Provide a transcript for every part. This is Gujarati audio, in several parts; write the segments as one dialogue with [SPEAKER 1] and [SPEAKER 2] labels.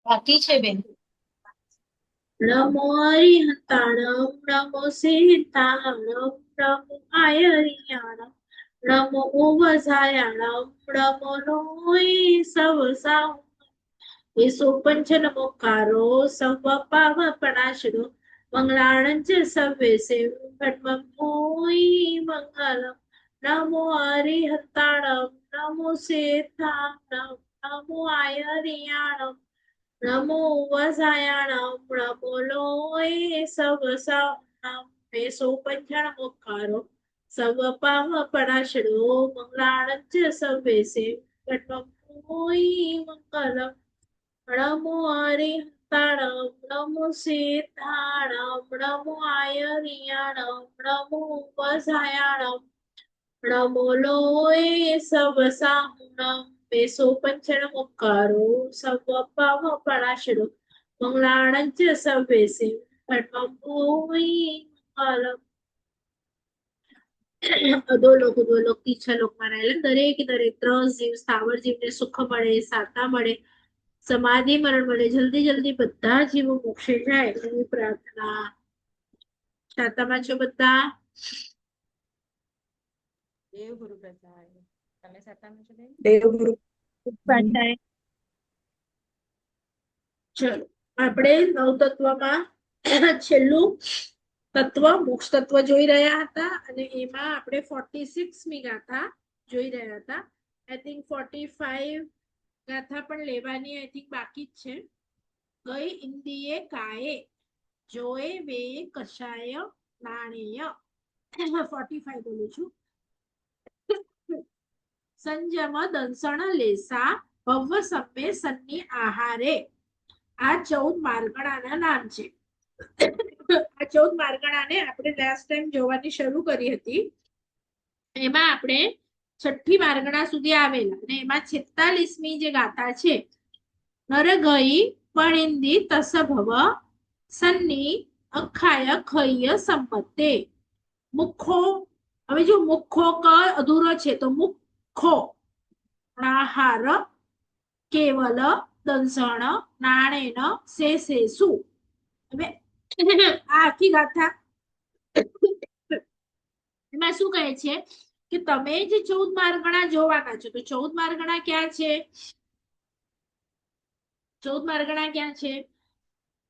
[SPEAKER 1] બાકી છે બેન.
[SPEAKER 2] નમો હરિહંતાણમ નમો સીતાણમ નમો આયરિયાણમ નમો ઉવજાયાણમ નમો લોય સવસા એસો પંચન મોકારો સવ પાવ પણાશરો મંગળાણં ચ સવ્યસે પદ્મં મોઈ મંગલમ નમો હરિહંતાણમ નમો સીતાણમ નમો આયરિયાણમ નમો વજાયાણમ નમો લોય સવ સામ એસો પંચન મોકારો સવ પાવ પણાશરો મંગળાણં ચ સવ્યસે પદ્મં મોઈ મંગલમ નમો હરિહંતાણમ નમો સીતાણમ નમો આયરિયાણમ નમો વજાયાણમ નમો લોય સવ સાહુણમ બેસો પંચણ મુકારો સવ પાવ પણાશરો મંગળાણં ચ સવ્યસે પદ્મં ભૂમિ મંગલમ અધોલોક ઉદોલોક તીછલોકમાં રહેલા દરેક ત્રસ જીવ સ્થાવર જીવને સુખ મળે, સાતા મળે, સમાધિ મરણ મળે, જલ્દી જલ્દી બધા જીવો મોક્ષે જાય એવી પ્રાર્થના. શાતામાં છો બધા?
[SPEAKER 1] દેવ ગુરુ પ્રસાદ. તમે સાતામાં છો બેન?
[SPEAKER 2] દેવગુરુ
[SPEAKER 1] પાછળ.
[SPEAKER 2] ચલો આપણે નવ તત્વમાં છેલ્લું તત્વ મોક્ષ તત્વ જોઈ રહ્યા હતા અને એમાં આપણે 46મી ગાથા જોઈ રહ્યા હતા. આઈ થિંક 45 ગાથા પણ લેવાની આઈ થિંક બાકી જ છે. ગઈ ઇન્દ્રિયે કાયે જોએ વે કષાય નાણેય 45 બોલું છું. સંજમ દંસણ લેસા ભવ સમ્મે સન્ની આહારે. આ 14 માર્ગણાના નામ છે. આ 14 માર્ગણાને આપણે લાસ્ટ ટાઈમ જોવાની શરૂ કરી હતી. એમાં આપણે છઠ્ઠી માર્ગણા સુધી આવેલા અને એમાં 46મી જે ગાથા છે નર ગઈ પણિંદી તસ ભવ સન્ની અખાય ખય સંપત્તે. મુખો, હવે જો મુખો ક અધૂરો છે તો મુખો આહાર કેવલ દંસણ નાણેન શેષેષુ. હવે આ આખી ગાથા એમાં શું કહે છે કે તમે જે 14 માર્ગણા જોવાના છો તો 14 માર્ગણા ક્યાં છે? 14 માર્ગણા ક્યાં છે?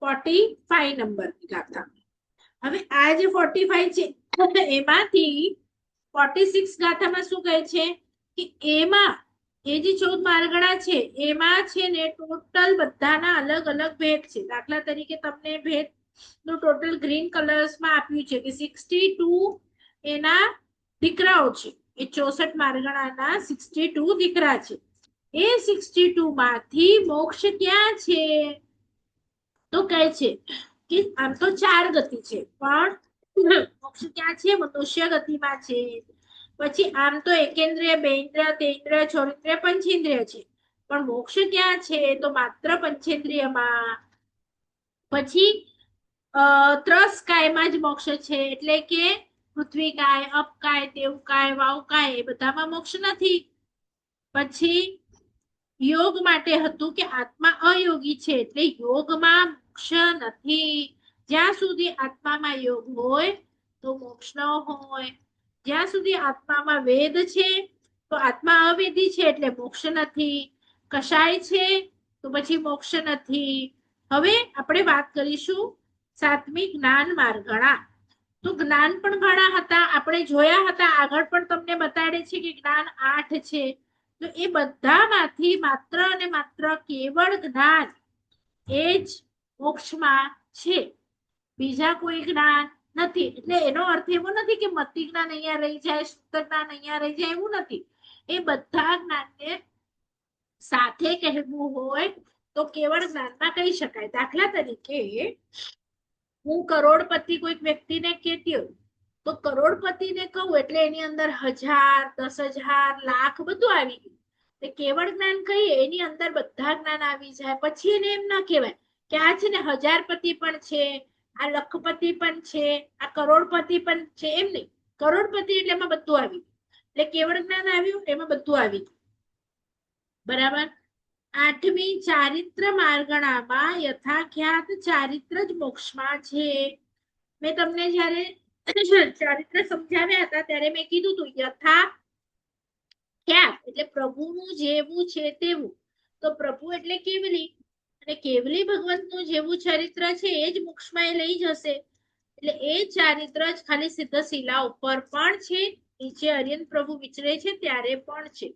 [SPEAKER 2] 45 નંબરની ગાથા. હવે આ જે 45 છે એમાંથી 46 ગાથામાં શું કહે છે કે એમાં એ જે 14 માર્ગણા છે એમાં છે ને ટોટલ બધાના અલગ અલગ ભેદ છે. દાખલા તરીકે તમને ભેદ નું ટોટલ ગ્રીન કલર્સમાં આપ્યું છે કે 62 એના દીકરાઓ છે. એ 64 માર્ગણાના 62 દીકરા છે. એ 62 માંથી મોક્ષ ક્યાં છે? તો કહે છે કે આમ તો 4 ગતિ છે પણ મોક્ષ ક્યાં છે? મનુષ્ય ગતિમાં છે. પછી આમ તો એકેન્દ્રિય, બેન્દ્રિય, તેન્દ્રિય, ચોરિન્દ્રિય, પંચેન્દ્રિય છે પણ મોક્ષ ક્યાં છે? તો માત્ર પંચેન્દ્રિયમાં. પછી ત્રસ્કાયમાં જ મોક્ષ છે એટલે કે પૃથ્વી કાય, અપકાય, દેવકાય, વાવકાય એ બધામાં મોક્ષ નથી. પછી યોગ માટે હતું કે આત્મા અયોગી છે એટલે યોગમાં મોક્ષ નથી. જ્યાં સુધી આત્મામાં યોગ હોય તો મોક્ષ ન હોય. જ્યાં સુધી આત્મામાં વેદ છે તો આત્મા અવેદી છે એટલે મોક્ષ નથી. કશાય છે તો પછી મોક્ષ નથી. હવે આપણે વાત કરીશું 7મી જ્ઞાન માર્ગણા. તો જ્ઞાન પણ ઘણા હતા, આપણે જોયા હતા, આગળ પણ તમને બતાડે છે કે જ્ઞાન 8 છે. તો એ બધામાંથી માત્ર અને માત્ર કેવળ જ્ઞાન એ જ મોક્ષમાં છે. બીજા કોઈ જ્ઞાન નથી. એટલે એનો અર્થ એવો નથી કે મતિ જ્ઞાન અહીંયા રહી જાય, શુદ્ધ જ્ઞાન અહીંયા રહી જાય, એવું નથી. એ બધા જ્ઞાનને સાથે કહેવું હોય તો કેવળ જ્ઞાનમાં કહી શકાય. દાખલા તરીકે હું કરોડપતિ કોઈક વ્યક્તિને કહેતી હોય તો કરોડપતિને કહું એટલે એની અંદર 1000, 10,000, લાખ બધું આવી ગયું. તે કેવળ જ્ઞાન કહીએ એની અંદર બધા જ્ઞાન આવી જાય. પછી એને એમ ના કહેવાય કે આ છે ને 1000પતિ પણ છે, આ લખપતિ પણ છે, આ કરોડપતિ પણ છે, એમ નહીં. કરોડપતિ એટલે એમાં બધું આવી ગયું. એટલે કેવળ જ્ઞાન આવ્યું એમાં બધું આવી ગયું. બરાબર? આઠમી ચારિત્ર માર્ગણામાં યથાખ્યાત ચારિત્ર જ મોક્ષમાં છે. મેં તમને જ્યારે ચારિત્ર સમજાવ્યા હતા ત્યારે મેં કીધું તું યથાખ્યાત એટલે પ્રભુનું જેવું છે તેવું. તો પ્રભુ એટલે કેવલી, અને કેવલી ભગવંતનું જેવું ચરિત્ર છે એ જ મોક્ષમાં એ લઈ જશે. એટલે એ ચારિત્ર જ ખાલી સિદ્ધ શિલા ઉપર પણ છે, નીચે અર્યન પ્રભુ વિચરે છે ત્યારે પણ છે.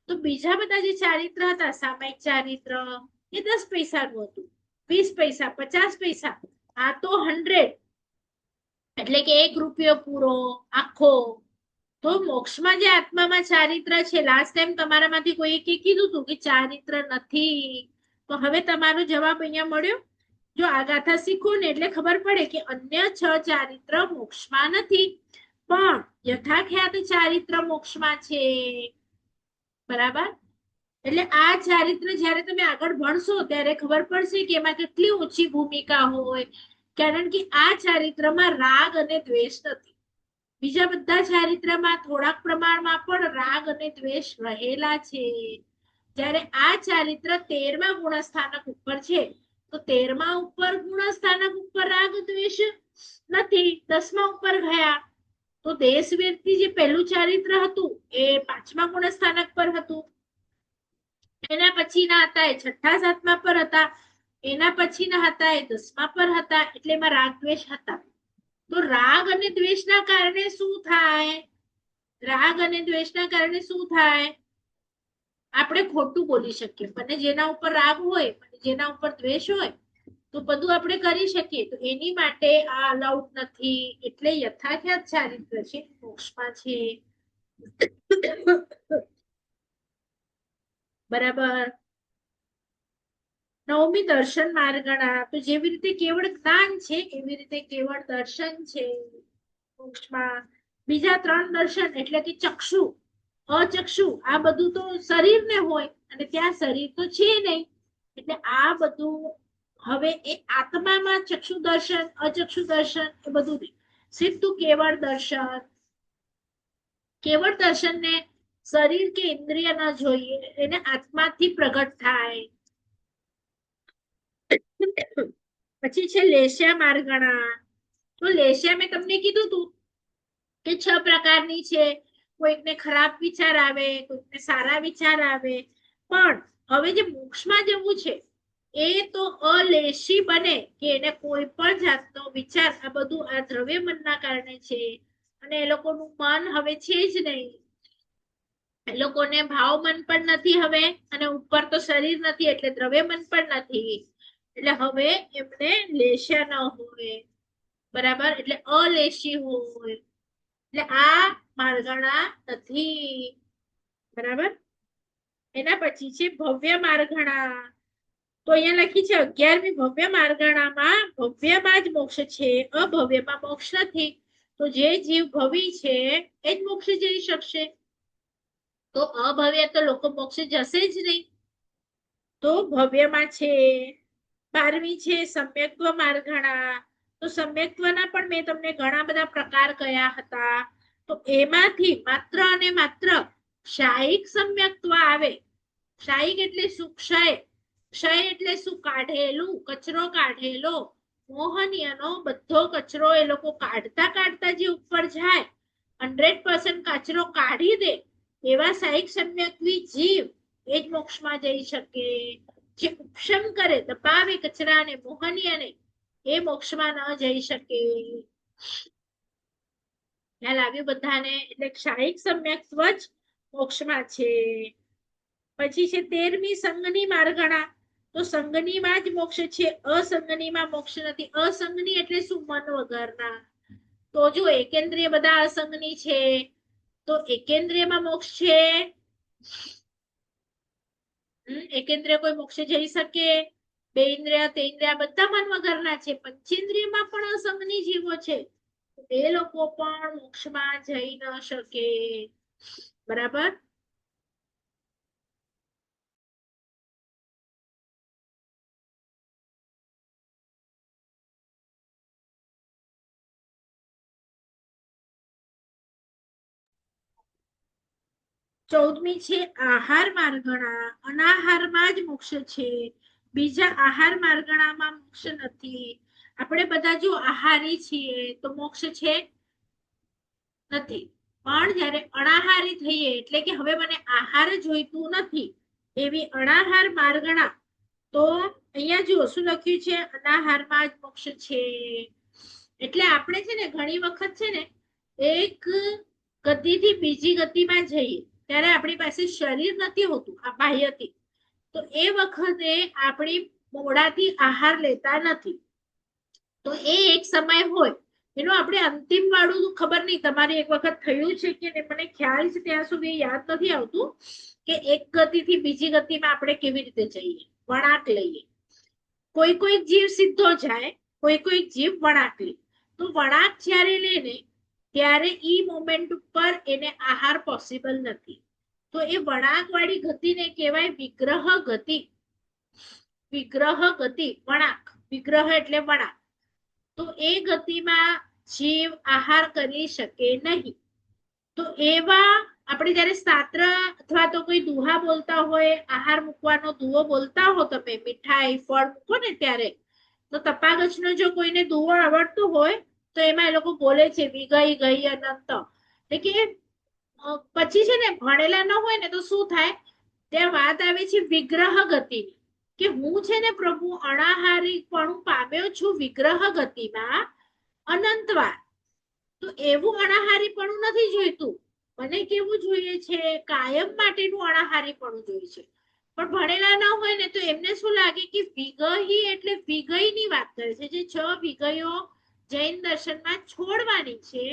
[SPEAKER 2] તો બીજા બધા જે ચારિત્ર હતા, સામાયિક ચારિત્ર, એ 10 પૈસાનું હતું, 20 પૈસા, 50 પૈસા. આ તો 100, એટલે કે 1 રૂપિયો પૂરો આખો. તો મોક્ષમાં જે આત્મામાં ચારિત્ર છે, લાસ્ટ ટાઈમ તમારામાંથી કોઈએ કીધું હતું કે ચારિત્ર નથી, તો હવે તમારો જવાબ અહીંયા મળ્યો. જો આ ગાથા શીખો ને એટલે ખબર પડે કે અન્ય 6 ચારિત્ર મોક્ષમાં નથી, પણ યથાખ્યાત ચારિત્ર મોક્ષમાં છે. બરાબર? એટલે આ ચારિત્ર જ્યારે તમે આગળ ભણશો ત્યારે ખબર પડશે કે એમાં કેટલી ઊંચી ભૂમિકા હોય, કારણ કે આ ચારિત્રમાં રાગ અને દ્વેષ નથી. બીજા બધા ચારિત્રમાં થોડાક પ્રમાણમાં પણ રાગ અને દ્વેષ રહેલા છે. જ્યારે આ ચારિત્ર 13મા ગુણસ્થાનક ઉપર છે, તો 13મા ઉપર ગુણસ્થાનક ઉપર રાગ દ્વેષ નથી, 10મા ઉપર ગયા. તો દેશવીરથી જે પહેલું ચારિત્ર હતું એ 5મા ગુણસ્થાનક પર હતું, એના પછીના હતા એ 6ઠા 7મા પર હતા, એના પછીના હતા એ 10મા પર હતા, એટલે એમાં રાગ દ્વેષ હતા. તો રાગ અને દ્વેષના કારણે શું થાય? રાગ અને દ્વેષના કારણે શું થાય? આપણે ખોટું બોલી શકીએ, પણ જેના ઉપર રાગ હોય, જેના ઉપર દ્વેષ હોય, તો બધું આપણે કરી શકીએ. તો એની માટે આ અલાઉડ નથી. એટલે યથાખ્યાત ચારિત્ર છે, મોક્ષમાં છે. બરાબર? 9મી દર્શન માર્ગણા. તો જેવી રીતે કેવળ જ્ઞાન છે, એવી રીતે કેવળ દર્શન છે મોક્ષમાં. બીજા 3 દર્શન એટલે કે ચક્ષુ, અચક્ષુ, આ બધું તો શરીરને હોય, અને ત્યાં શરીર તો છે નહીં. એટલે આ બધું હવે એ આત્મામાં ચક્ષુ દર્શન, અચક્ષુ દર્શન એ બધું નહીં. સીધું કેવળ દર્શન. કેવળ દર્શનને શરીર કે ઇન્દ્રિય ન જોઈએ, એને આત્માથી પ્રગટ થાય. પછી છે લેસ્યા માર્ગણા. તો લેસ્યા મેં તમને કીધું તું કે 6 પ્રકારની છે. કોઈકને ખરાબ વિચાર આવે, કોઈકને સારા વિચાર આવે, પણ હવે જે મોક્ષમાં જવું છે એ તો અલેશી બને, કે એને કોઈ પણ જાતનો વિચાર, આ બધું આ દ્રવ્ય મનના કારણે છે, અને એ લોકોનું મન હવે છે જ નહીં. એ લોકોને ભાવ મન પણ નથી હવે, અને ઉપર તો શરીર નથી એટલે દ્રવ્ય મન પણ નથી. એટલે હવે એમને લેશા ન હોય. બરાબર? એટલે અલેશી હોય. એટલે આ માર્ગણા નથી. બરાબર? એના પછી છે ભવ્ય માર્ગણા. તો અહીંયા લખી છે 11મી ભવ્ય માર્ગણામાં ભવ્યમાં જ મોક્ષ છે, અભવ્યમાં મોક્ષ નથી. તો જે જીવ ભવી છે એ જ મોક્ષ જઈ શકશે. તો અભવ્ય તો લોકો મોક્ષ જશે જ નહીં. તો ભવ્યમાં છે. 12મી છે સમ્યક્ત્વ માર્ગણા. તો સમ્યક્ત્વના પણ મેં તમને ઘણા બધા પ્રકાર કયા હતા. તો એમાંથી માત્ર અને માત્ર શાયિક સમ્યક્ત્વ આવે. શાયિક એટલે શું? ક્ષય. ક્ષય એટલે શું? કાઢેલું, કચરો કાઢેલો. મોહનીયનો બધો કચરો એ લોકો કાઢતા કાઢતા જે ઉપર જાય, 100% કચરો કાઢી દે, એવા શાયિક સમ્યક્ત્વી જીવ એ જ મોક્ષમાં જઈ શકે. જે ઉપશમ કરે, દબાવે કચરાને, મોહનીયને, એ મોક્ષમાં ન જઈ શકે. ખ્યાલ આવ્યું બધાને? એટલે શાયિક સમ્યક્ત્વ જ મોક્ષમાં છે. પછી છે 13મી સંગની માર્ગણા. તો સંગનીમાં જ મોક્ષ છે, અસંગનીમાં મોક્ષ નથી. અસંગની એટલે શું? મન વગરના. તો જો એકેન્દ્રિય બધા અસંગની છે, તો એકેન્દ્રિયમાં મોક્ષ છે? એકેન્દ્રિય કોઈ મોક્ષે જઈ શકે? 2 ઇન્દ્રિય, 3 ઇન્દ્રિય બધા મન વગરના છે. પંચેન્દ્રિયમાં પણ અસંગની જીવો છે, એ લોકો પણ મોક્ષમાં જઈ ન શકે. બરાબર? 14મી છે આહાર માર્ગણા, અનાહારમાં જ મોક્ષ છે, બીજા આહાર માર્ગણામાં મોક્ષ નથી. આપણે બધા જો આહારી છીએ તો મોક્ષ છે નથી, પણ જ્યારે અનાહારી થઈએ એટલે કે હવે મને આહાર જોઈતું નથી એવી અનાહાર માર્ગણા, તો અહીંયા જુઓ શું લખ્યું છે, અનાહારમાં જ મોક્ષ છે. એટલે આપણે છે ને ઘણી વખત છે ને એક ગતિથી બીજી ગતિમાં જઈએ ત્યારે આપણી પાસે શરીર નથી હોતું આ બાહ્યથી, તો એ વખતે આપણી મોડાથી આહાર લેતા નથી. તો એ એક સમય હોય એનો આપણે અંતિમ વાળું ખબર નહીં, તમારે એક વખત થયું છે કે નહીં મને ખ્યાલ છે ત્યાં સુધી યાદ નથી આવતું કે એક ગતિથી બીજી ગતિમાં આપણે કેવી રીતે જઈએ, વળાંક લઈએ. કોઈ કોઈ જીવ સીધો જાય, કોઈ કોઈ જીવ વળાંક લે. તો વળાંક જ્યારે લે ને ત્યારે ઈ મોમેન્ટ ઉપર એને આહાર પોસિબલ નથી. તો એ વળાંક વાળી ગતિને કહેવાય વિગ્રહ ગતિ. વિગ્રહ ગતિ, વળાંક, વિગ્રહ એટલે વળાંક. તો એ ગતિમાં જીવ આહાર કરી શકે નહીં. તો એવા આપણે જ્યારે શાસ્ત્ર અથવા તો કોઈ દુહા બોલતા હોય, આહાર મૂકવાનો દુહો બોલતા હો, તમે મીઠાઈ ફળ મૂકો ને ત્યારે, તો તપાગચનો જો કોઈને દુહો આવડતો હોય તો એમાં એ લોકો બોલે છે વિગઈ ગઈ અનંત. એટલે કે પછી છે ને ભણેલા ન હોય ને તો શું થાય, ત્યાં વાત આવે છે વિગ્રહ ગતિની, કે હું છે ને પ્રભુ અનાહારીપણું પામ્યો છું વિગ્રહ ગતિમાં અનંતવાર. તો એવું અનાહારીપણું નથી જોઈતું, મને કેવું જોઈએ છે, કાયમ માટેનું અનાહારીપણું જોઈએ છે. પણ ભણેલા ન હોય ને તો એમને શું લાગે કે વિગહી એટલે વિગયની વાત કરે છે, જે 6 વિગયો જૈન દર્શનમાં છોડવાની છે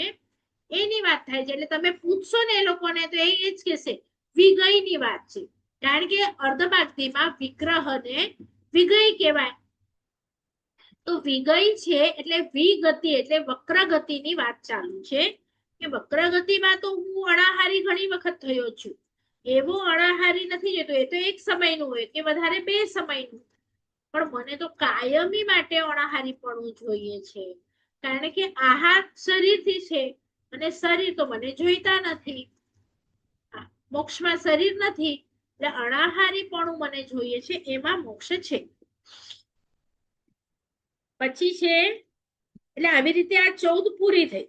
[SPEAKER 2] એની વાત થાય છે. એટલે તમે પૂછશો ને એ લોકોને તો એ જ કહેશે વિગયની વાત છે, કારણ કે અર્ધભાગતીમાં વિગ્રહને વિગય કહેવાય. તો વિગય છે એટલે વિગતિ એટલે વક્ર ગતિની વાત ચાલુ છે, કે વક્ર ગતિમાં તો હું અનાહારી ઘણી વખત થયો છું, એવો અનાહારી નથી જતો. એ તો એક સમયનું હોય કે વધારે 2 સમયનું, પણ મને તો કાયમી માટે અનાહારીપણું જોઈએ છે, કારણ કે આહાર શરીરથી છે અને શરીર તો મને જોઈતા નથી, મોક્ષમાં શરીર નથી, એટલે અનાહારીપણું મને જોઈએ છે, એમાં મોક્ષ છે. પછી છે એટલે આવી રીતે આ 14 પૂરી થઈ.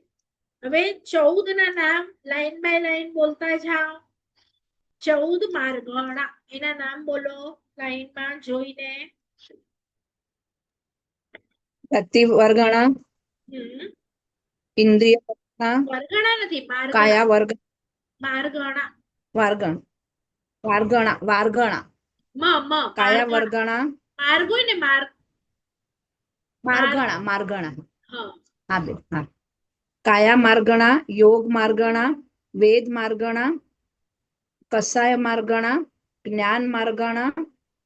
[SPEAKER 2] હવે 14 ના નામ લાઈન બાય લાઈન બોલતા જાઓ. 14 માર્ગણા, એના નામ બોલો લાઈનમાં જોઈને.
[SPEAKER 3] ગતિ વર્ગણા, ઇન્દ્રિય
[SPEAKER 2] વર્ગણા નથી,
[SPEAKER 3] કાયા વર્ગ,
[SPEAKER 2] માર્ગણા,
[SPEAKER 3] વાર્ગણ, વાર્ગણા, વાર્ગણા,
[SPEAKER 2] મ મ
[SPEAKER 3] કાયા વર્ગણા,
[SPEAKER 2] માર્ગ હોય ને માર્ગ,
[SPEAKER 3] માર્ગણા, માર્ગણા,
[SPEAKER 2] હા
[SPEAKER 3] હા બે, હા. કાયા માર્ગણા, યોગ માર્ગણા, વેદ માર્ગણા, કસાય માર્ગણા, જ્ઞાન માર્ગણા,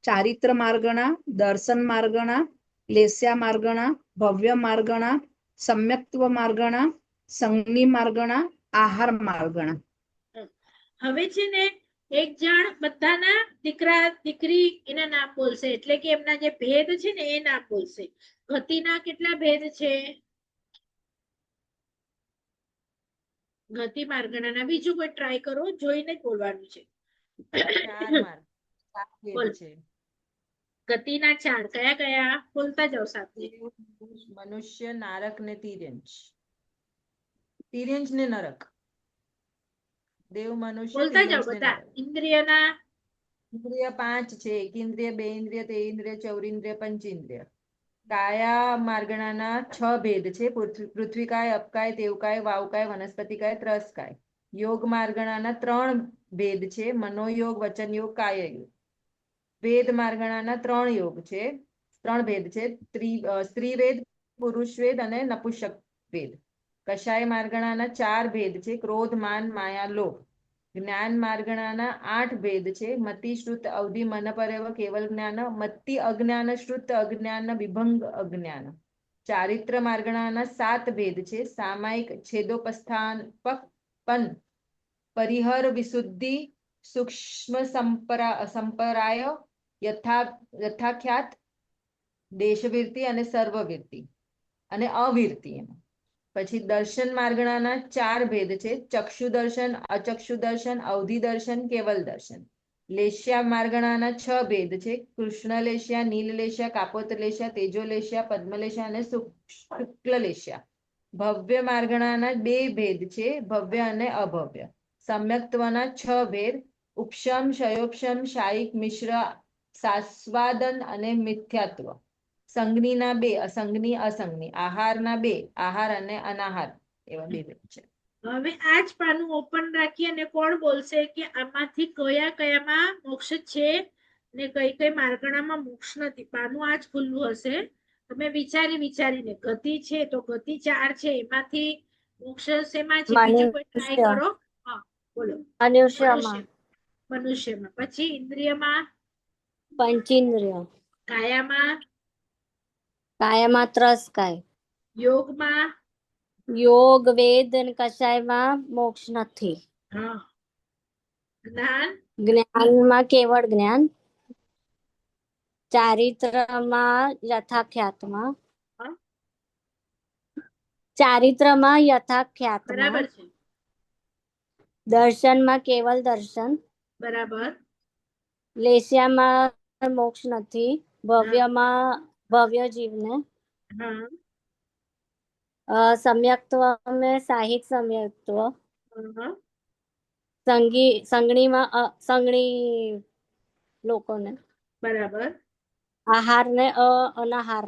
[SPEAKER 3] ચારિત્ર માર્ગણા, દર્શન માર્ગણા, લેસ્યા માર્ગણા, ભવ્ય માર્ગણા, સમ્યક્ત્વ માર્ગણા, સંજ્ઞી માર્ગણા, આહાર માર્ગણા.
[SPEAKER 2] હવે છે ને એક જણ બધાના દીકરા દીકરી એના નામ બોલશે, એટલે કે એમના જે ભેદ છે ને એ નામ બોલશે. ગતિના કેટલા ભેદ છે? ગતિ માર્ગણાના બીજું કોઈ ટ્રાય કરો, જોઈને જ બોલવાનું છે.
[SPEAKER 1] 4 માર્ગ, 7
[SPEAKER 2] બોલ.
[SPEAKER 1] ભેદ છે.
[SPEAKER 2] ગતિના 4 કયા કયા? બોલતા જાઓ સાથે.
[SPEAKER 1] મનુષ્ય, નારક ને તિર્યંચ. તિર્યંચ ને નરક. દેવ, મનુષ્ય,
[SPEAKER 2] બોલતા જાઓ
[SPEAKER 1] તિર્યંચ ને
[SPEAKER 2] બધા.
[SPEAKER 1] નરક.
[SPEAKER 2] ઇન્દ્રિયના
[SPEAKER 1] ઇન્દ્રિય 5 છે, એક ઇન્દ્રિય, 2 ઇન્દ્રિય, 3 ઇન્દ્રિય, 4 ઇન્દ્રિય, પંચેન્દ્રિય. કાયા માર્ગણાના 6 ભેદ છે, પૃથ્વીકાય, અપકાય, તેવકાય, વાવકાય, વનસ્પતિકાય, ત્રસકાય. યોગ માર્ગણાના 3 ભેદ છે, મનોયોગ, વચન યોગ, કાય યોગ. વેદ માર્ગણાના 3 યોગ છે, 3 ભેદ છે, સ્ત્રી વેદ, પુરુષ વેદ અને નપુંસક વેદ. કષાય માર્ગણાના 4 ભેદ છે, ક્રોધ, માન, માયા, લોભ. જ્ઞાન માર્ગણાના 8 ભેદ છે, મતિ, શ્રુત, અવધિ, મન, પરેવ, કેવલ જ્ઞાન, મતિ, અજ્ઞાન, શ્રુત અજ્ઞાન, વિભંગ અજ્ઞાન. ચારિત્ર માર્ગણાના 7 ભેદ છે, સામાયિક, છેદોપસ્થાન, પન, પરિહર, વિશુદ્ધિ, સૂક્ષ્મ સંપરાય, યથાખ્યાત, દેશવૃત્તિ અને સર્વવૃત્તિ અને અવિરતિ. પછી દર્શન માર્ગણાના 4 ભેદ છે: ચક્ષુ દર્શન, અચક્ષુ દર્શન, અવધિ દર્શન, કેવલ દર્શન. લેશ્યા માર્ગણાના 6 ભેદ છે: કૃષ્ણ લેશ્યા, નીલ લેશ્યા, કાપોત લેશ્યા, તેજો લેશ્યા, પદ્મ લેશ્યા અને શુક્લ લેશ્યા. ભવ્ય માર્ગણાના 2 ભેદ છે: ભવ્ય અને અભવ્ય. સમ્યક્ત્વના 6 ભેદ: ઉપશમ, શયોપશમ, શાયિક, મિશ્ર, સાસ્વાદન અને મિથ્યાત્વ. સંજ્ઞીના 2, અસંજ્ઞી, અસંજ્ઞી. આહારના 2, આહાર અને અનાહાર, એવા 2 ભેદ છે.
[SPEAKER 2] હવે આ જ પાનું ઓપન રાખી અને કોણ બોલશે કે આમાંથી કયા કયામાં મોક્ષ છે ને કઈ કઈ માર્ગણામાં મોક્ષ નથી? પાનું આ જ ખુલ્લું હશે. તમે વિચારીને ગતિ છે તો ગતિ 4 છે, એમાંથી મોક્ષ શેમાં છે? બીજું કોઈ ટ્રાય
[SPEAKER 4] મનુષ્ય.
[SPEAKER 2] કરો. હા, બોલો.
[SPEAKER 4] મનુષ્યમાં
[SPEAKER 2] મનુષ્યમાં. પછી ઇન્દ્રિયમાં,
[SPEAKER 4] પંચેન્દ્રિય,
[SPEAKER 2] કાયામાં,
[SPEAKER 4] કાયામાં ત્રસ્કાય,
[SPEAKER 2] યોગમાં,
[SPEAKER 4] યોગ, વેદ અને કષાયમાં મોક્ષ નથી.
[SPEAKER 2] હા, જ્ઞાન,
[SPEAKER 4] જ્ઞાનમાં કેવળ જ્ઞાન, ચારિત્રમાં યથાખ્યાતમાં,
[SPEAKER 2] હા,
[SPEAKER 4] ચારિત્રમાં યથાખ્યાતમાં,
[SPEAKER 2] બરાબર છે,
[SPEAKER 4] દર્શનમાં કેવલ દર્શન,
[SPEAKER 2] બરાબર.
[SPEAKER 4] લેશ્યામાં મોક્ષ નથી, ભવ્યમાં ભવ્ય જીવને,
[SPEAKER 2] હા,
[SPEAKER 4] સમ્યક્ત્વ में साहित सम्यक्त्व,
[SPEAKER 2] હા,
[SPEAKER 4] સંગણીમાં સંગણી લોકોને,
[SPEAKER 2] બરાબર.
[SPEAKER 4] આહાર ને અનાહાર,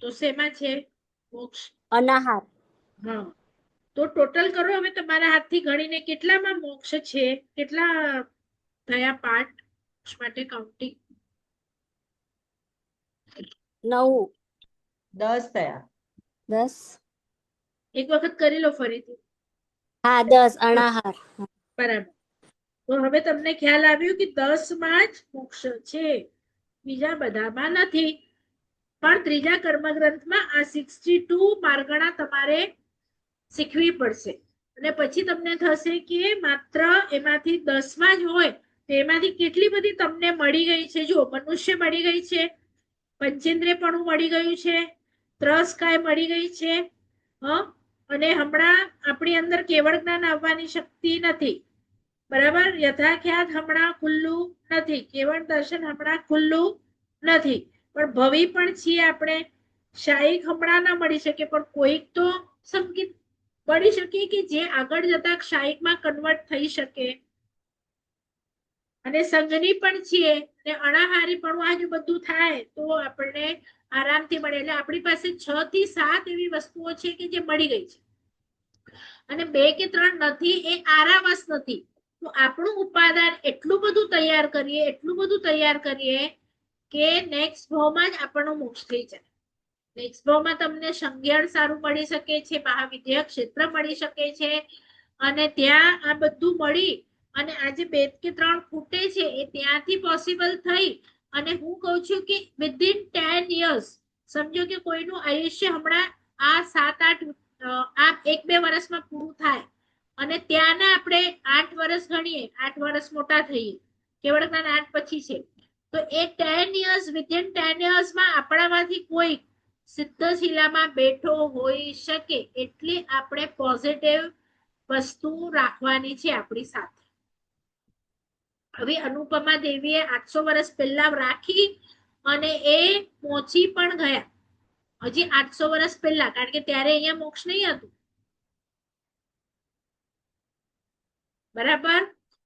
[SPEAKER 2] તો શેમાં છે મોક્ષ?
[SPEAKER 4] અનાહાર.
[SPEAKER 2] હા, તો ટોટલ કરો હવે તમારા હાથથી ગણીને કેટલામાં મોક્ષ છે? કેટલા થયા પાઠ મોક્ષ માટે કાઉન્ટિંગ?
[SPEAKER 4] 9,
[SPEAKER 1] 10 થયા.
[SPEAKER 4] 10.
[SPEAKER 2] એક વખત કરી લો ફરીથી.
[SPEAKER 4] હા, 10 અનાહાર.
[SPEAKER 2] બરાબર. તો હવે તમને ખ્યાલ આવ્યું કે 10 માં જ મોક્ષ છે, બીજા બધામાં નથી. પણ ત્રીજા કર્મગ્રંથમાં આ 62 માર્ગણા તમારે શીખવી પડશે અને પછી તમને થશે કે માત્ર એમાંથી 10માં જ હોય તો એમાંથી કેટલી બધી તમને મળી ગઈ છે. જો મનુષ્ય મળી ગઈ છે, પંચેન્દ્રિયપણું મળી ગયું છે, ત્રસ્કાય મળી ગઈ છે, અને હમણાં આપણી અંદર કેવળ જ્ઞાન આવવાની શક્તિ નથી. બરાબર. યથાખ્યાત હમણાં ખુલ્લું નથી, કેવળ દર્શન હમણાં ખુલ્લું નથી, પણ ભવી પણ છીએ આપણે. શાયિક હમણાં ના મળી શકે, પણ કોઈક તો સંગીત મળી શકે કે જે આગળ જતા શાયિકમાં કન્વર્ટ થઈ શકે. અને સંગની પણ છીએ ને અનાહારી પણ આ જો બધું થાય તો આપણને આરામથી મળે. એટલે આપણી પાસે 6 થી 7 એવી વસ્તુઓ છે કે જે મળી ગઈ છે અને 2 કે 3 નથી, એ આરાવસ નથી. તો આપણું ઉપાદાન એટલું બધું તૈયાર કરીએ કે નેક્સ્ટ ભાવમાં જ આપણનો મોક્ષ થઈ જાય. નેક્સ્ટ ભાવમાં તમને સંજ્ઞાન સારું મળી શકે છે, મહાવિદ્ય ક્ષેત્ર મળી શકે છે, અને ત્યાં આ બધું મળી અને આજે 2 કે 3 ખૂટે છે એ ત્યાંથી પોસિબલ થઈ. અને હું કહું છું કે વિધિન 10 years સમજો કે કોઈનું આયુષ્ય હમણાં આ 7-8 આ 1-2 વર્ષમાં પૂરું થાય અને ત્યાંના આપણે 8 વર્ષ ગણીએ, 8 વર્ષ મોટા થઈએ, કેવળ જ્ઞાન 8 પછી છે, તો એ 10 years વિધિન 10 yearsમાં આપણામાંથી કોઈ સિદ્ધ શિલામાં બેઠો હોઈ શકે. એટલે આપણે પોઝિટિવ વસ્તુ રાખવાની છે આપણી સાથે. હવે અનુપમા દેવીએ 800 વર્ષ પહેલા રાખી અને એ પહોંચી પણ ગયા હજી 800 વર્ષ પહેલા, કારણ કે ત્યારે અહીંયા મોક્ષ નહીં હતું. બરાબર.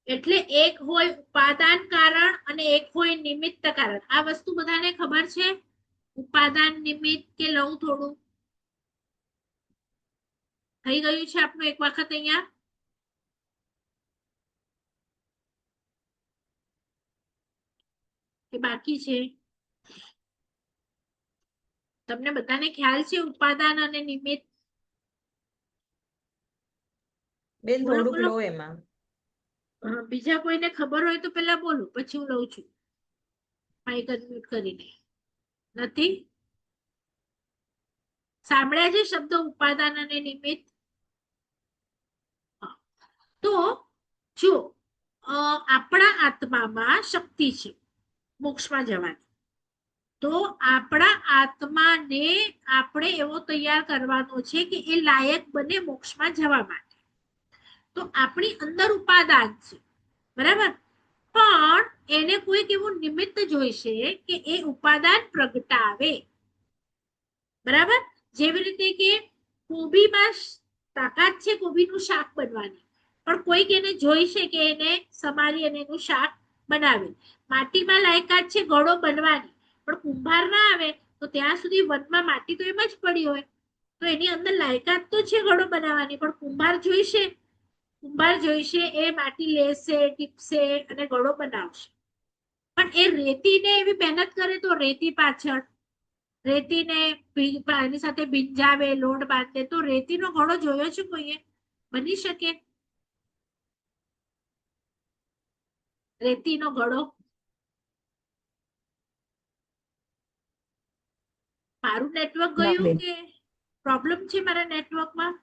[SPEAKER 2] એટલે એક હોય ઉપાદાન કારણ અને એક હોય નિમિત્ત કારણ. આ વસ્તુ બધાને ખબર છે? ઉપાદાન નિમિત્ત કે લઉં થોડું થઈ ગયું છે આપણું એક વખત અહીંયા? કે બાકી છે? તમને બધાને ખ્યાલ છે ઉપાદાન અને નિમિત્ત?
[SPEAKER 1] બેન
[SPEAKER 2] બોલો,
[SPEAKER 1] થોડુંક
[SPEAKER 2] બોલો.
[SPEAKER 1] લો એમાં.
[SPEAKER 2] બીજા કોઈને ખબર હોય તો પેલા બોલું, પછી હું લઉં છું માઇક અનમ્યુટ કરીને. નથી સાંભળ્યા છે શબ્દ ઉપાદાન અને નિમિત્ત? તો જો આપણા આત્મામાં શક્તિ છે મોક્ષમાં જવાની, તો આપણા આત્માને આપણે એવો તૈયાર કરવાનો છે કે એ લાયક બને મોક્ષમાં જવા માટે. તો આપણી અંદર ઉપાદાન છે, બરાબર, પણ એને કોઈક એવું નિમિત્ત જોઈશે કે એ ઉપાદાન પ્રગટાવે. બરાબર, જેવી રીતે કે કોબીમાં તાકાત છે કોબીનું શાક બનવાની, પણ કોઈક એને જોઈશે કે એને સમારી અને એનું શાક બનાવે. માટીમાં લાયકાત છે ઘડો બનવાની, પણ કુંભાર ના આવે તો ત્યાં સુધી વનમાં માટી તો એમ જ પડી હોય, તો એની અંદર લાયકાત તો છે ઘડો બનાવવાની, પણ કુંભાર જોઈશે, એ માટી લેશે, ટીપશે અને ઘડો બનાવશે. પણ એ રેતીને એવી મહેનત કરે તો રેતી પાછળ રેતીને એની સાથે ભીંજાવે, લોટ બાંધે, તો રેતીનો ઘડો જોયો છે કોઈએ? બની શકે રેતીનો ઘડો? મારું નેટવર્ક
[SPEAKER 3] ના
[SPEAKER 2] ગયું
[SPEAKER 3] બેન.
[SPEAKER 2] કે પ્રોબ્લેમ છે મારા નેટવર્કમાં?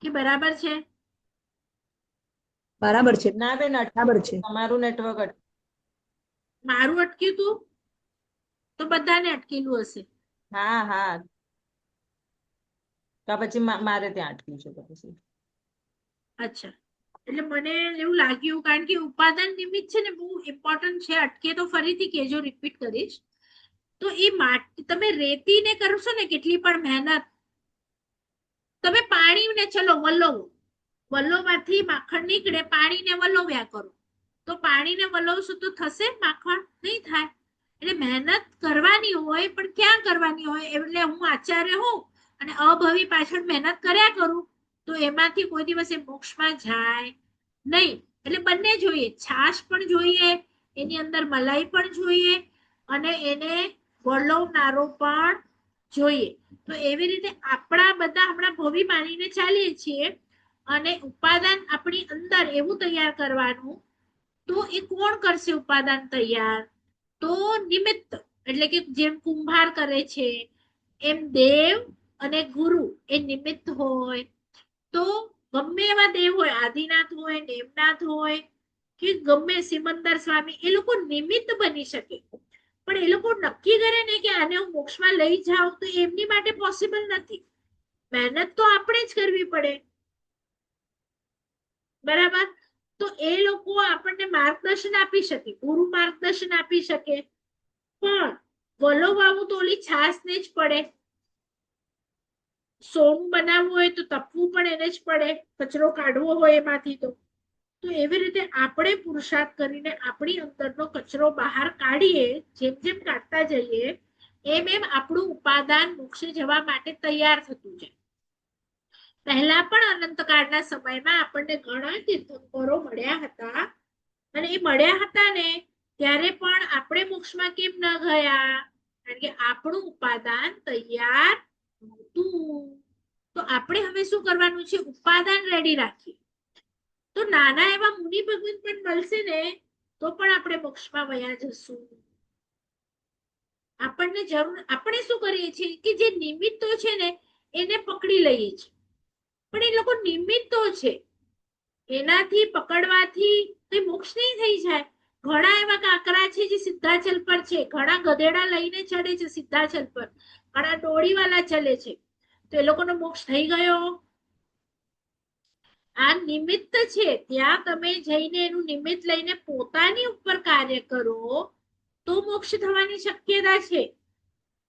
[SPEAKER 2] કે બરાબર છે?
[SPEAKER 3] બરાબર છે,
[SPEAKER 1] ના બેન,
[SPEAKER 3] બરાબર છે.
[SPEAKER 1] તમારું નેટવર્ક
[SPEAKER 2] મારું અટક્યું તું તો બધાને અટકેલું હશે.
[SPEAKER 1] હા હા, તો પછી મારે ત્યાં અટક્યું છે તો પછી.
[SPEAKER 2] અચ્છા, એટલે મને એવું લાગ્યું, કારણ કે ઉપાદાન નિમિત્ત છે ને બહુ ઇમ્પોર્ટન્ટ છે. અટકે તો ફરીથી કેજો, રિપીટ કરીશ. તો એ માટી તમે રેતીને કરશો ને કેટલી પણ મહેનત, તમે પાણીને ચલો વલ્લોમાંથી માખણ નીકળે, પાણીને વલોવ્યા કરો, તો પાણીને વલોવશું તો થશે માખણ? નહીં થાય. એટલે મહેનત કરવાની હોય, પણ ક્યાં કરવાની હોય? એટલે હું આચાર્ય હોઉં અને અભવી પાછળ મહેનત કર્યા કરું, તો એમાંથી કોઈ દિવસે મોક્ષમાં જાય નહીં. એટલે બંને જોઈએ, છાશ પણ જોઈએ, એની અંદર મલાઈ પણ જોઈએ, અને એને વલોવનારો પણ જોઈએ. તો એવી રીતે આપણા બધા હમણાં ભવી માનીને ચાલીએ છીએ, અને ઉપાદાન આપણી અંદર એવું તૈયાર કરવાનું. તો એ કોણ કરશે ઉપાદાન તૈયાર? તો નિમિત્ત, એટલે કે જેમ કુંભાર કરે છે એમ દેવ અને ગુરુ એ નિમિત્ત હોય. તો ગમે એવા દેવ હોય, આદિનાથ હોય, નેમનાથ હોય, કે ગમે સિમંદર સ્વામી, એ લોકો નિમિત્ત બની શકે, પણ એ લોકો નક્કી કરે ને કે આને હું મોક્ષમાં લઈ જાઉં, તો એમની માટે પોસિબલ નથી. મહેનત તો આપણે જ કરવી પડે, બરાબર? તો એ લોકો આપણને માર્ગદર્શન આપી શકે, ગુરુ માર્ગદર્શન આપી શકે, પણ વલોવાવું તો ઓલી છાસને જ પડે. સોનું બનાવવું હોય તો તપવું પણ એને જ પડે, કચરો કાઢવો હોય એમાંથી. તો એવી રીતે આપણે પુરુષાર્થ કરીને આપણી અંદરનો કચરો બહાર કાઢીએ, જેમ જેમ કાઢતા જઈએ એમ એમ આપણું ઉપાદાન મોક્ષે જવા માટે તૈયાર થતું જાય. પહેલા પણ અનંતકાળના સમયમાં આપણને ઘણા તીર્થંકરો મળ્યા હતા, અને એ મળ્યા હતા ને ત્યારે પણ આપણે મોક્ષમાં કેમ ન ગયા? કારણ કે આપણું ઉપાદાન તૈયાર નહોતું. તો આપણે હવે શું કરવાનું છે? ઉપાદાન રેડી રાખીએ. તો નાના એવા મુનિ ભગવાન પણ મળશે ને તો પણ આપણે મોક્ષમાં વયા જશું. આપણને જરૂર, આપણે શું કરીએ છીએ કે જે નિમિત્તો છે ને એને પકડી લઈએ છીએ, પણ એ લોકો નિમિત્તો છે, એનાથી પકડવાથી કઈ મોક્ષ નહીં થઈ જાય. ઘણા એવા કાંકરા છે જે સિદ્ધાચલ પર છે, ઘણા ગધેડા લઈને ચડે છે સિદ્ધાચલ પર, ઘણા ડોળીવાલા ચલે છે, તો એ લોકોનો મોક્ષ થઈ ગયો? આ નિમિત્ત છે, ત્યાં તમે જઈને એનું નિમિત્ત લઈને પોતાની ઉપર કાર્ય કરો તો મોક્ષ થવાની શક્યતા છે.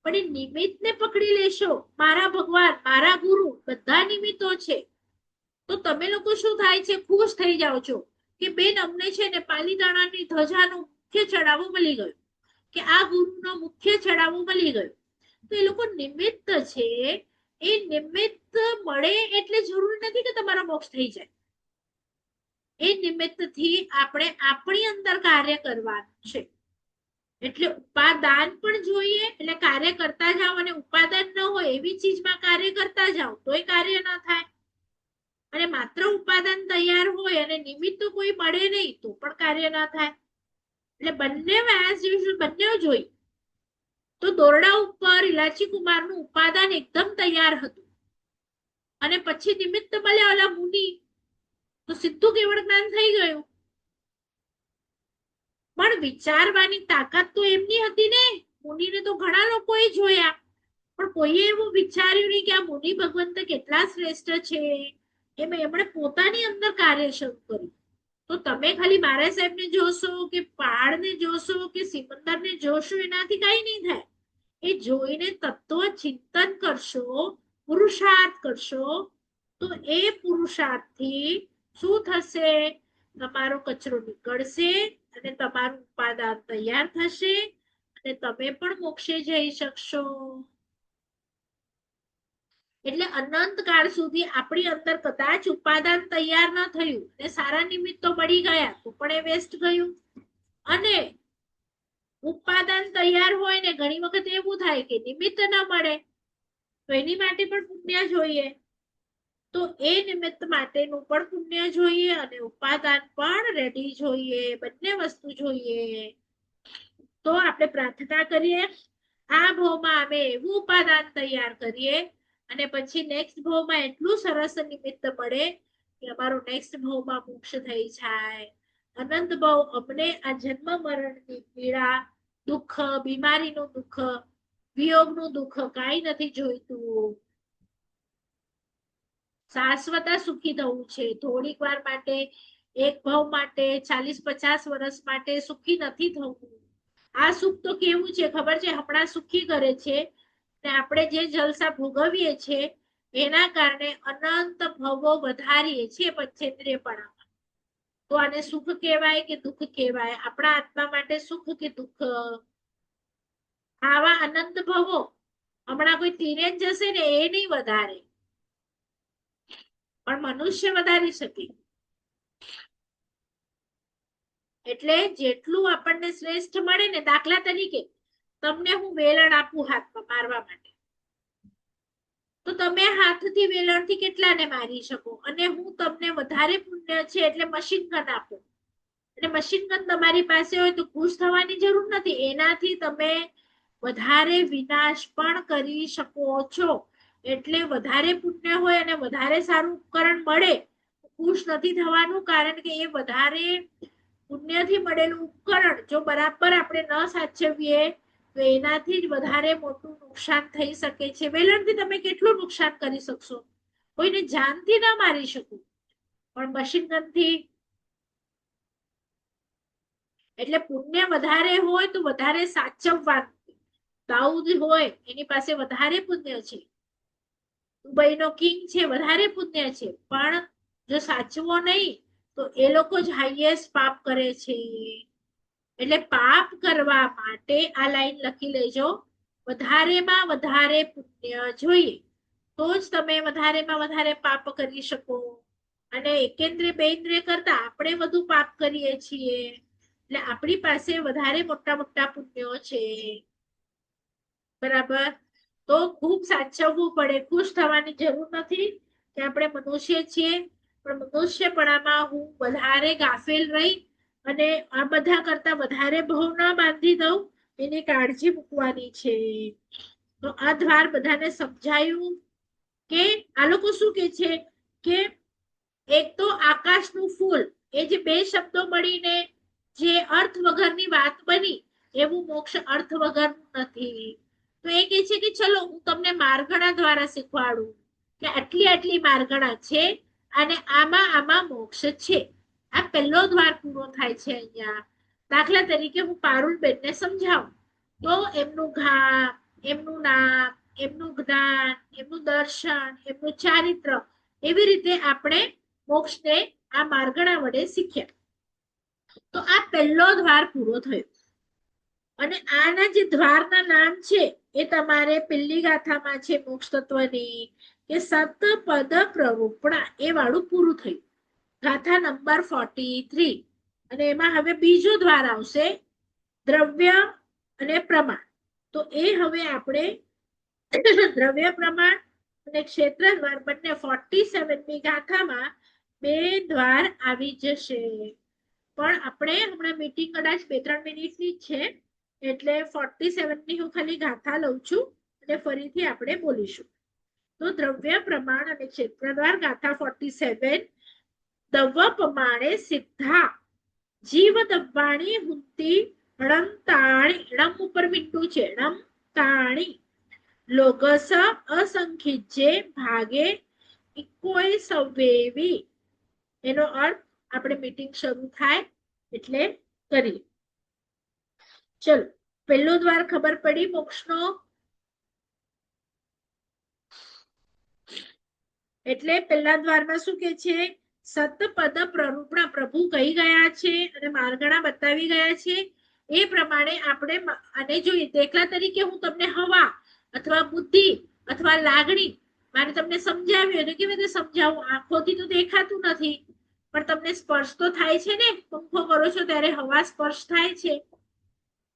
[SPEAKER 2] પણ એ નિમિત્તને પકડી લેશો, મારા ભગવાન, મારા ગુરુ બધા નિમિત્તો છે, તો તમે લોકો શું થાય છે? ખુશ થઈ જાઓ છો કે બેન અમને છે ને પાલીતાણાની ધજાનું મુખ્ય ચડાવું મળી ગયું, કે આ ગુરુનો મુખ્ય ચડાવું મળી ગયું. તો એ લોકો નિમિત્ત છે. એ નિમિત્ત મળે એટલે જરૂરી નથી કે તમારો મોક્ષ થઈ જાય. એ નિમિત્તથી આપણે આપણી અંદર કાર્ય કરવાનું છે. એટલે ઉપાદાન પણ જોઈએ, એટલે કાર્ય કરતા જાઓ, અને ઉપાદાન ન હોય એવી ચીજમાં કાર્ય કરતા જાઓ તોય કાર્ય ન થાય. અને માત્ર ઉપાદાન તૈયાર હોય અને નિમિત્ત કોઈ મળે નહીં તો પણ કાર્ય ન થાય. એટલે બંને બંને જોઈ. તો દોરડા ઉપર ઇલાચી કુમારનું ઉપાદાન એકદમ તૈયાર હતું, અને પછી નિમિત્ત મળ્યા ઓલા મુનિ, તો સીધું કેવળ જ્ઞાન થઈ ગયું. પણ વિચારવાની તાકાત તો એમની હતી ને. મુનિને તો ઘણા લોકોએ જોયા, પણ કોઈએ એવું વિચાર્યું નહીં કે આ મુનિ ભગવંત કેટલા શ્રેષ્ઠ છે. એમણે પોતાની અંદર કાર્ય શરૂ કર્યું. તો તમે ખાલી બારા સાહેબને જોશો કે પહાડને જોશો કે સિમંદરને જોશો, એનાથી કઈ નહીં થાય. એ જોઈને તત્વ ચિંતન કરશો, પુરુષાર્થ કરશો, તો એ પુરુષાર્થથી શું થશે? તમારો કચરો નીકળશે અને તમારું ઉપાદાન તૈયાર થશે અને તમે પણ મોક્ષે જઈ શકશો. એટલે અનંત કાળ સુધી આપણી અંદર કદાચ ઉપાદાન તૈયાર ન થયું અને સારા નિમિત્તો મળી ગયા તો પણ એ વેસ્ટ ગયું. અને ઉપાદાન તૈયાર હોય ને ઘણી વખત એવું થાય કે નિમિત્ત ન મળે, તો એની માટે પણ પુણ્ય જોઈએ. તો એ નિમિત્ત માટેનું પણ પુણ્ય જોઈએ અને ઉપાદાન પણ રેડી જોઈએ, બંને વસ્તુ જોઈએ. તો આપણે પ્રાર્થના કરીએ, આ ભાવમાં અમે એવું ઉપાદાન તૈયાર કરીએ અને પછી નેક્સ્ટ ભાવમાં એટલું સરસ નિમિત્ત મળે કે અમારો નેક્સ્ટ ભાવમાં મોક્ષ થઈ જાય. અનંત ભાવ અમને આ જન્મ મરણની પીડા, દુઃખ, બીમારીનું દુઃખ, વિયોગનું દુઃખ કાંઈ નથી જોઈતું. શાશ્વત સુખી થવું છે. થોડીક વાર માટે, એક ભાવ માટે, 40-50 વર્ષ માટે સુખી નથી થવું. આ સુખ તો કેવું છે ખબર છે? હમણાં સુખી કરે છે ને આપણે જે જલસા ભોગવીએ છીએ એના કારણે અનંત ભવો વધારીએ છીએ પંચેન્દ્રિયપણામાં. તો આને સુખ કહેવાય કે દુઃખ કહેવાય? આપણા આત્મા માટે સુખ કે દુઃખ? આવા અનંત ભવો હમણાં કોઈ તીરે જશે ને એ નહીં વધારે, પણ મનુષ્ય વધારી શકે. એટલે જેટલું આપણને શ્રેષ્ઠ મળે ને, દાખલા તરીકે તમને હું વેલણ આપું હાથમાં મારવા માટે, તો તમે હાથથી વેલણથી કેટલાને મારી શકો? અને હું તમને વધારે પુણ્ય છે એટલે મશીન ગન આપું, અને મશીન ગન તમારી પાસે હોય તો ખુશ થવાની જરૂર નથી, એનાથી તમે વધારે વિનાશ પણ કરી શકો છો. એટલે વધારે પુણ્ય હોય અને વધારે સારું ઉપકરણ મળે, ખુશ નથી થવાનું, કારણ કે એ વધારે પુણ્યથી મળેલું ઉપકરણ જો બરાબર આપણે ન સાચવીએ તો એનાથી જ વધારે મોટું નુકસાન થઈ શકે છે. વેલણથી તમે કેટલું નુકસાન કરી શકશો? કોઈને જાનથી ન મારી શકો, પણ મશીન ગનથી. એટલે પુણ્ય વધારે હોય તો વધારે સાચવવાનું. દાઉદ હોય એની પાસે વધારે પુણ્ય છે, દુબઈનો કિંગ છે, વધારે પુણ્ય છે, પણ જો સાચવો નહીં તો એ લોકો જ હાઈએસ્ટ પાપ કરે છે. એટલે પાપ કરવા માટે આ લાઈન લખી લેજો, વધારેમાં વધારે પુણ્ય જોઈએ, તો જ તમે વધારેમાં વધારે પાપ કરી શકો. અને એકેન્દ્રિય બેન્દ્રિય કરતા આપણે વધુ પાપ કરીએ છીએ, એટલે આપણી પાસે વધારે મોટા મોટા પુણ્યો છે. બરાબર? તો ખૂબ સાચવવું પડે. ખુશ થવાની જરૂર નથી કે આપણે મનુષ્ય છીએ, પણ મનુષ્યપણામાં હું વધારે ગાફેલ રહી અને આ બધા કરતા વધારે ભાવ ના બાંધી દઉં, એની કાળજી મૂકવાની છે. તો આ દ્વાર બધાને સમજાયું કે આ લોકો શું કે છે કે એક તો આકાશનું ફૂલ, એ જે બે શબ્દો મળીને જે અર્થ વગરની વાત બની, એવું મોક્ષ અર્થ વગરનું નથી. તો એ કે છે કે ચલો હું તમને માર્ગણા દ્વારા શીખવાડું કે આટલી આટલી માર્ગણા છે અને આમાં આમાં મોક્ષ છે. આ પહેલો દ્વાર પૂરો થાય છે અહીંયા. દાખલા તરીકે હું પારુલબેનને સમજાવું તો એમનું ગામ, એમનું નામ, એમનું જ્ઞાન, એમનું દર્શન, એમનું ચારિત્ર, એવી રીતે આપણે મોક્ષને આ માર્ગણા વડે શીખ્યા. તો આ પહેલો દ્વાર પૂરો થયો. અને આના જે દ્વારના નામ છે એ તમારે પેલી ગાથામાં છે મોક્ષ તત્વની કે સત પદ પ્રરૂપણા, એ વાળું પૂરું થયું, ગાથા નંબર 43. અને એમાં હવે બીજો દ્વાર આવશે, દ્રવ્ય અને પ્રમાણ. તો એ હવે આપણે દ્રવ્ય પ્રમાણ અને ક્ષેત્ર દ્વાર બંને 47મી ગાથામાં બે દ્વાર આવી જશે. પણ આપણે હમણાં મીટિંગ કદાચ 2-3 મિનિટની છે, એટલે 47ની હું ખાલી ગાથા લઉં છું અને ફરીથી આપણે બોલીશું. તો દ્રવ્ય પ્રમાણ અને ક્ષેત્ર દ્વાર ગાથા 47. દવ પ્રમાણે સિદ્ધા જીવ દબ્બાણી હુંતી ણંતાણી, ણમ ઉપર મીંડું છે, ણંતાણી. લોગસ અસંખિજ્જે ભાગે ઇકોય સવેવી. એનો અર્થ આપણે મીટિંગ શરૂ થાય એટલે કરીએ. ચલો, પહેલો દ્વાર ખબર પડી મોક્ષનો. એટલે પહેલા દ્વારમાં શું કે છે? સતપદ પ્રરૂપણા પ્રભુ કહી ગયા છે અને માર્ગણા બતાવી ગયા છે. એ પ્રમાણે આપણે આને જોઈએ. દાખલા તરીકે હું તમને હવા અથવા બુદ્ધિ અથવા લાગણી મારે તમને સમજાવ્યું તો કેવી રીતે સમજાવું? આંખોથી તો દેખાતું નથી, પણ તમને સ્પર્શ તો થાય છે ને. પંખો કરો છો ત્યારે હવા સ્પર્શ થાય છે.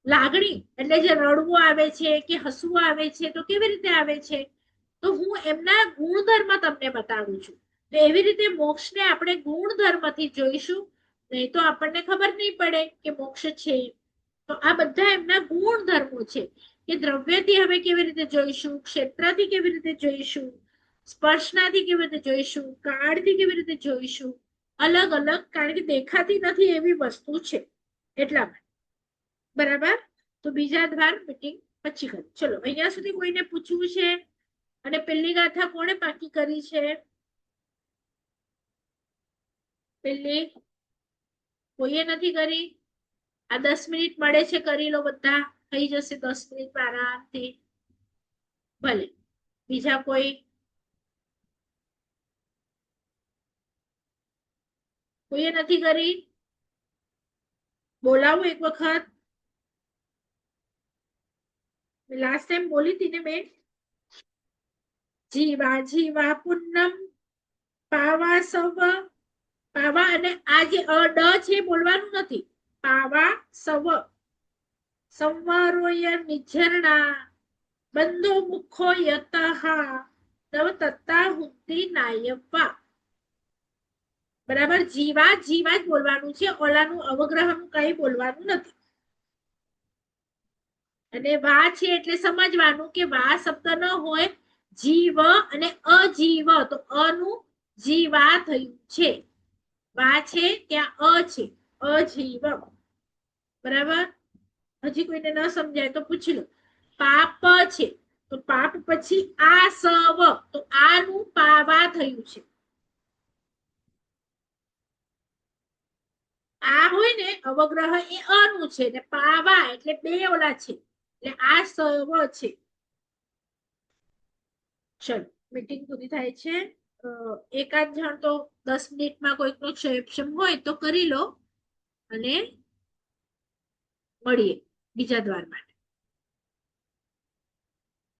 [SPEAKER 2] લાગણી એટલે જે રડવું આવે છે કે હસવું આવે છે તો કેવી રીતે આવે છે? તો હું એમના ગુણધર્મ તમને બતાવું છું. તો એવી રીતે મોક્ષને આપણે ગુણધર્મથી જોઈશું, નહીં તો આપણને ખબર નહીં પડે કે મોક્ષ છે. તો આ બધા એમના ગુણધર્મો છે કે દ્રવ્યથી હવે કેવી રીતે જોઈશું, ક્ષેત્રથી કેવી રીતે જોઈશું, સ્પર્શનાથી કેવી રીતે જોઈશું, કાળથી કેવી રીતે જોઈશું. અલગ અલગ, કારણ કે દેખાતી નથી એવી વસ્તુ છે એટલા માટે. બરાબર? તો બીજા દ્વાર મીટિંગ પછી કરી. ચલો, અહીંયા સુધી કોઈને પૂછવું છે? અને પેલી ગાથા કોણે પાકી કરી છે? પેલી કોઈએ નથી કરી? આ 10 મિનિટ મળે છે, કરી લો બધા. થઈ જશે 10 મિનિટ આરામથી. ભલે બીજા કોઈ? કોઈએ નથી કરી? બોલાવું એક વખત. લાસ્ટ ટાઈમ બોલી હતી ને મેં. જીવા જીવા પૂનમ પાવા સવ. પાવા અને આ જે ડ છે બોલવાનું નથી. પાવા સવ સંવારોય નિઝરણા બંધો મુખો યતઃ તવ તત્તા હુંતી નાયવા. બરાબર? જીવા જીવા જ બોલવાનું છે, ઓલાનું અવગ્રહનું કઈ બોલવાનું નથી. અને વા છે એટલે સમજવાનું કે વા શબ્દ ન હોય, જીવ અને અજીવ, તો અનું જીવા થયું છે. વા છે ત્યાં અ છે, અજીવ. બરાબર? હજી કોઈને ન સમજાય તો પૂછી લો. પાપ છે તો પાપ પછી આ સવ, તો આનું પાવા થયું છે. આ હોય ને અવગ્રહ એ અનું છે ને પાવા એટલે બે ઓલા છે, એટલે આ સવ છે. ચલો, મીટિંગ પૂરી થાય છે. એકાદ જણ તો 10 મિનિટમાં કોઈકનો ક્ષમ હોય તો કરી લો અને મળીએ બીજા દ્વારમાં.